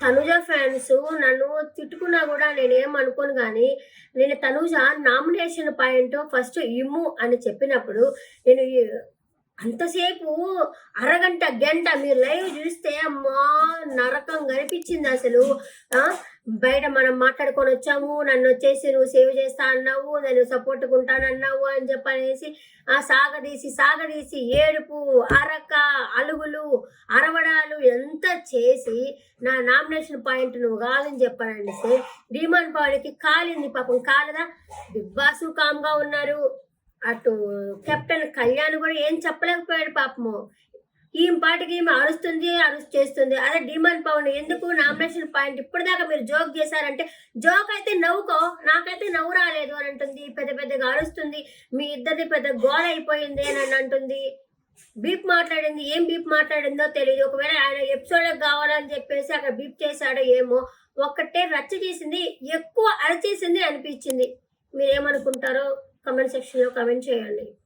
Tanuja fans నన్ను తిట్టుకున్నా కూడా నేనేం అనుకోను కానీ నేను తనుజ నామినేషన్ పాయింట్ ఫస్ట్ ఇమ్ము అని చెప్పినప్పుడు నేను అంతసేపు అరగంట గంట మీరు లైవ్ చూస్తే అమ్మా నరకం కనిపించింది అసలు. బయట మనం మాట్లాడుకొని వచ్చాము, నన్ను వచ్చేసి నువ్వు సేవ్ చేస్తా అన్నావు, నేను సపోర్ట్గా ఉంటానన్నావు అని చెప్పనేసి సాగదీసి ఏడుపు, అరక, అలుగులు, అరవడాలు ఎంత చేసి నా నామినేషన్ పాయింట్ నువ్వు కాదని చెప్పానండి. డిమాండ్ పాయింట్కి కాలింది, పాపం కాలదా. బిగ్ బాస్ కామ్గా ఉన్నారు, అటు కెప్టెన్ కళ్యాణ్ కూడా ఏం చెప్పలేకపోయాడు పాపము. ఈమె పాటికి ఈమె అరుస్తు చేస్తుంది. అదే డిమాండ్ పవన్ ఎందుకు నామినేషన్ పాయింట్ ఇప్పటిదాకా మీరు జోక్ చేశారంటే, జోక్ అయితే నవ్వుకో, నాకైతే నవ్వు రాలేదు అని అంటుంది. పెద్దగా అరుస్తుంది, మీ ఇద్దరిది పెద్ద గోల అయిపోయింది అని అంటుంది. బీప్ మాట్లాడింది, ఏం బీప్ మాట్లాడిందో తెలియదు. ఒకవేళ ఆయన ఎపిసోడ్ కావాలని చెప్పేసి అక్కడ బీప్ చేశాడో ఏమో. ఒక్కటే రచ్చ చేసింది, ఎక్కువ అరచేసింది అనిపించింది. మీరేమనుకుంటారో కమెంట్ సెక్షన్లో కమెంట్ చేయండి.